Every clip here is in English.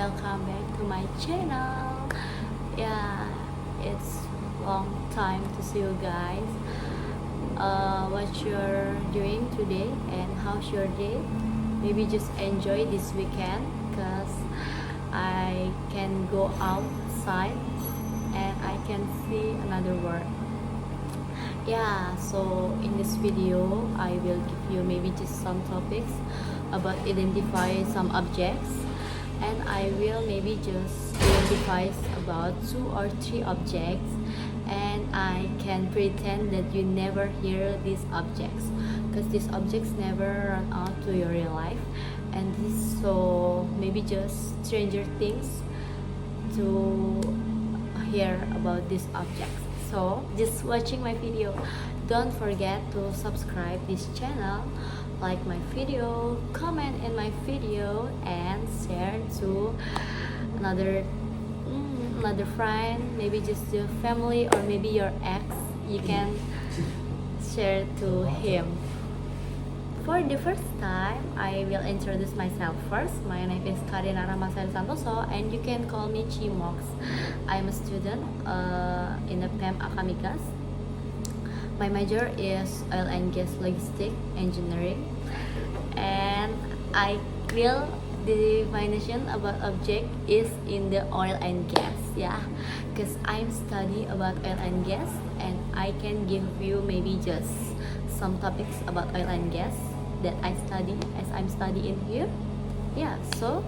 welcome back to my channel. Yeah, it's long time to see you guys. What you're doing today and how's your day? Maybe just enjoy this weekend because I can go outside and I can see another world. Yeah, so in this video I will give you maybe just some topics about identify some objects, and I will maybe just identify about 2 or 3 objects, and I can pretend that you never hear these objects because these objects never run out to your real life, and this so maybe just stranger things to hear about these objects. So just watching my video, don't forget to subscribe this channel, like my video, comment in my video, and share to another another friend, maybe just your family or maybe your ex. You can share to him. For the first time, I will introduce myself first. My name is Karina Ramasari Santoso, and you can call me Chimox. I'm a student in the PEM Akamikas. My major is oil and gas logistic engineering, and I will the definition about object is in the oil and gas. Yeah, because I'm study about oil and gas, and I can give you maybe just some topics about oil and gas that I study as I'm studying here. Yeah, so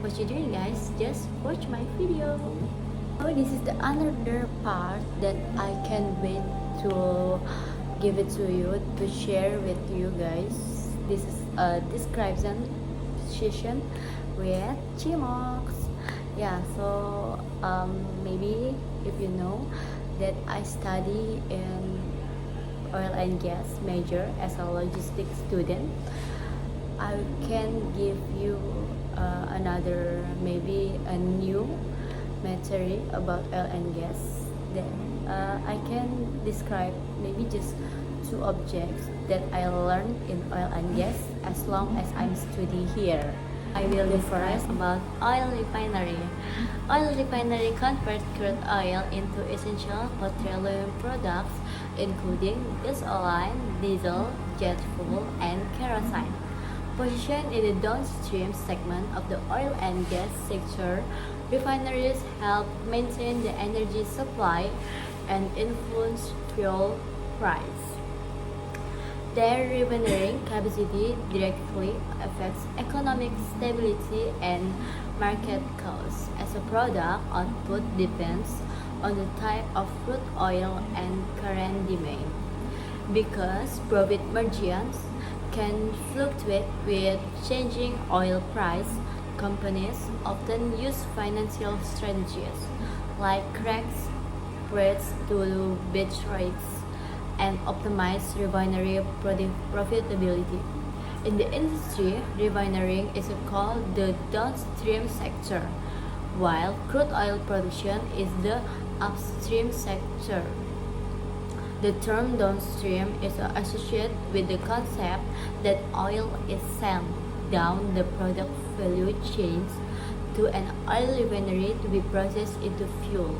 what you doing, guys? Just watch my video. So this is the another part that I can wait to give it to you, to share with you guys. This is a description session with Chimox. Yeah, so maybe if you know that I study in oil and gas major as a logistics student, I can give you another maybe a new material about oil and gas that I can describe maybe just 2 objects that I learned in oil and gas as long as I'm study here. I will discuss about oil refinery. Oil refinery converts crude oil into essential petroleum products including gasoline, diesel, jet fuel, and kerosene. Positioned in the downstream segment of the oil and gas sector, refineries help maintain the energy supply and influence fuel price. Their refining capacity directly affects economic stability and market costs, as a product output depends on the type of crude oil and current demand. Because profit margins can fluctuate with changing oil price, companies often use financial strategies like crack spreads to beat rates and optimize refinery profitability. In the industry, refining is called the downstream sector, while crude oil production is the upstream sector. The term downstream is associated with the concept that oil is sent down the product value chains to an oil refinery to be processed into fuel.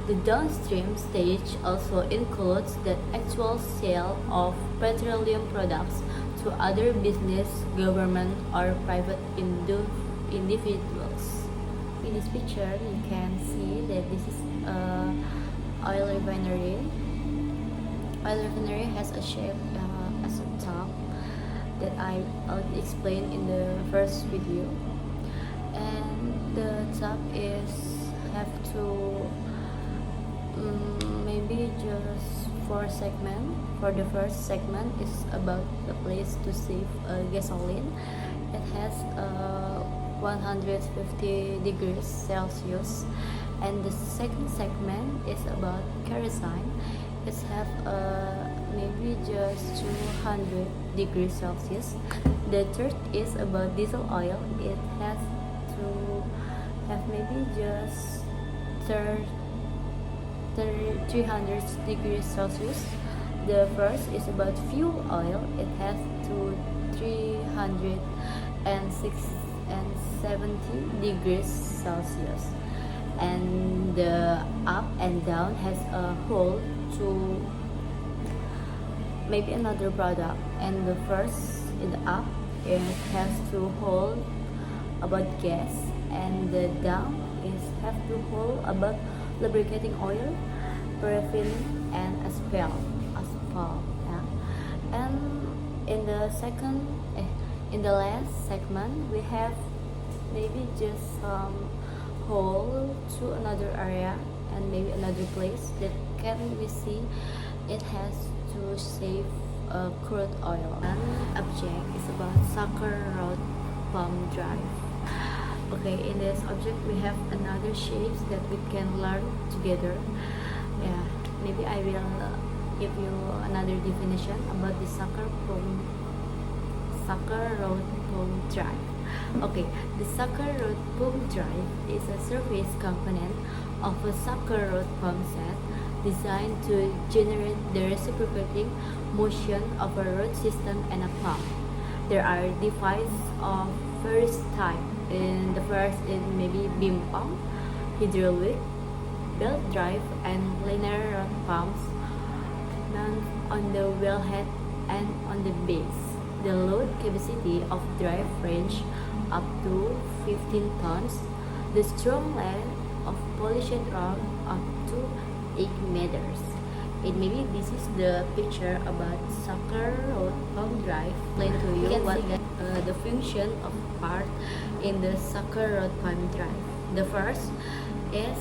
The downstream stage also includes the actual sale of petroleum products to other business, government, or private individuals. In this picture, you can see that this is a oil refinery. Oil refinery has a shape as a top that I explained in the first video, and the top is have to maybe just 4 segment. For the first segment is about the place to save gasoline. It has 150 degrees Celsius, and the second segment is about kerosene. It have maybe just 200 degrees Celsius. The third is about diesel oil. It has to have maybe just 300 degrees Celsius. The first is about fuel oil. It has to 360 and 70 degrees Celsius, and the up and down has a hole to maybe another product, and the first in the up it has to hold about gas, and the down is have to hold about lubricating oil, paraffin, and asphalt, yeah. And in the in the last segment we have maybe just some hole to another area and maybe another place that can we see it has to save crude oil. One object is about Sucker Road Pump Drive. Okay, in this object we have another shapes that we can learn together. Yeah, maybe I will give you another definition about the Sucker Road Pump Drive. Okay, the Sucker Road Pump Drive is a surface component of a Sucker Road pump set designed to generate the reciprocating motion of a road system and a pump. There are devices of various types. In the first is maybe beam pump, hydraulic, belt drive, and linear rod pumps mounted on the wellhead and on the base. The load capacity of drive range up to 15 tons. The strong length of polished rod up to 8 meters. It maybe this is the picture about Sucker Road Pump Drive. Explain to you what the function of part in the Sucker Road Pump Drive. The first is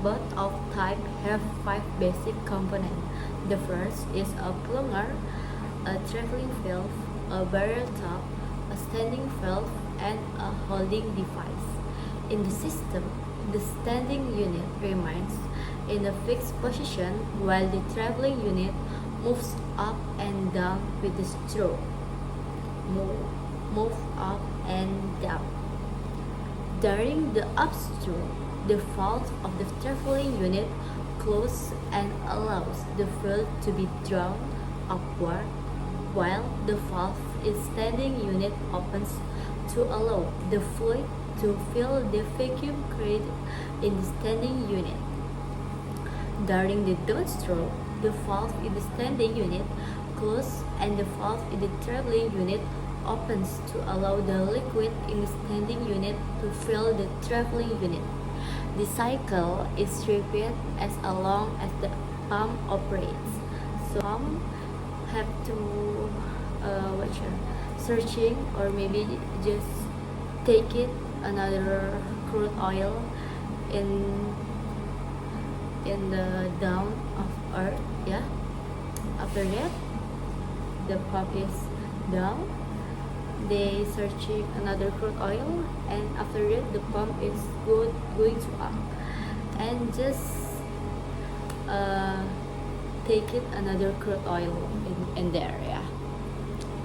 both of type have 5 basic components. The first is a plunger, a traveling valve, a barrel top, a standing valve, and a holding device. In the system, the standing unit remains in a fixed position while the traveling unit moves up and down with the stroke. Move up and down. During the upstroke, the valve of the traveling unit closes and allows the fluid to be drawn upward, while the valve in standing unit opens to allow the fluid to fill the vacuum created in the standing unit. During the downstroke, the valve in the standing unit closes and the valve in the traveling unit opens to allow the liquid in the standing unit to fill the traveling unit. The cycle is repeated as long as the pump operates. So pump have to searching or maybe just take it another crude oil in the down of earth, yeah. After that the pump is down, they searching another crude oil, and after that the pump is going to up and just take it another crude oil in there, yeah.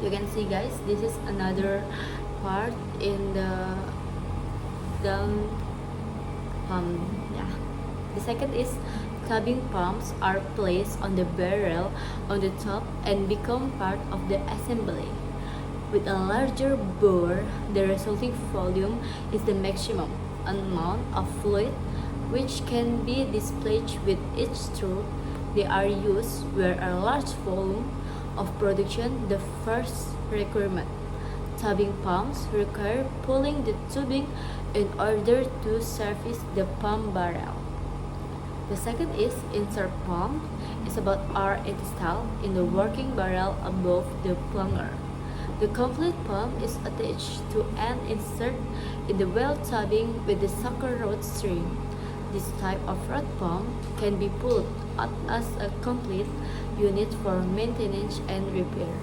You can see guys, this is another part in the down pump, yeah. The second is clubbing pumps are placed on the barrel on the top and become part of the assembly. With a larger bore, the resulting volume is the maximum amount of fluid which can be displayed with each stroke. They are used where a large volume of production the first requirement. Tubbing pumps require pulling the tubing in order to service the pump barrel. The second is insert pump. It's about are installed in the working barrel above the plunger. The complete pump is attached to an insert in the well tubbing with the sucker rod string. This type of rod pump can be pulled out as a complete unit for maintenance and repair.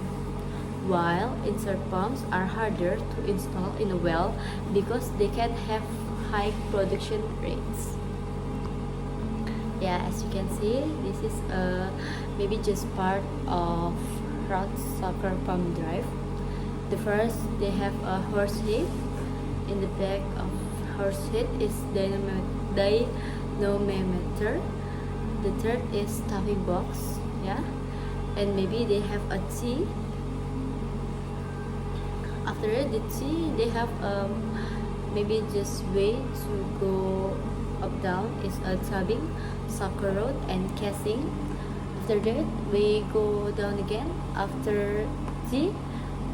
While insert pumps are harder to install in a well because they can have high production rates. Yeah, as you can see, this is maybe just part of rod sucker pump drive. The first, they have a horse head. In the back of horse head is dynamometer. The third is stuffing box, yeah, and maybe they have a T after the T, they have maybe just way to go up down is a tubbing, soccer road, and casing. After that, we go down again. After T,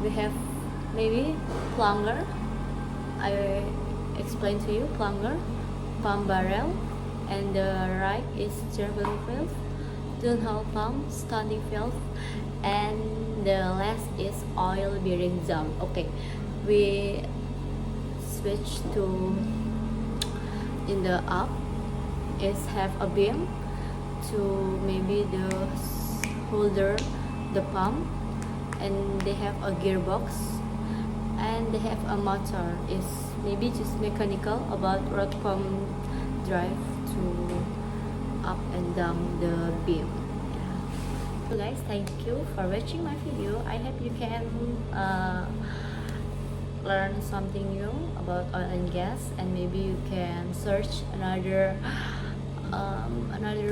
we have maybe plunger. I explain to you plunger, pump barrel, and the right is traveling valve, downhole pump, standing valve, and the last is oil bearing drum. Okay, we switch to in the up is have a beam to maybe the holder the pump, and they have a gearbox, and they have a motor is maybe just mechanical about rod pump drive to up and down the beam. So guys, thank you for watching my video. I hope you can learn something new about oil and gas, and maybe you can search another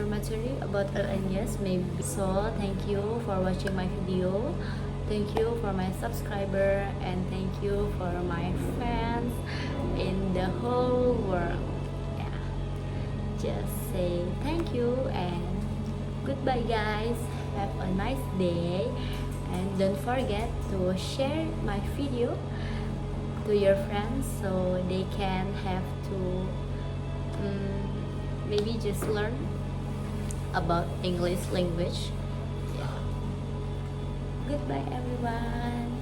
material about oil and gas maybe. So thank you for watching my video, thank you for my subscriber, and thank you for my fans in the whole world. Yeah, just say thank you and goodbye guys. Have a nice day, and don't forget to share my video to your friends so they can have to maybe just learn about English language. Yeah. Goodbye everyone.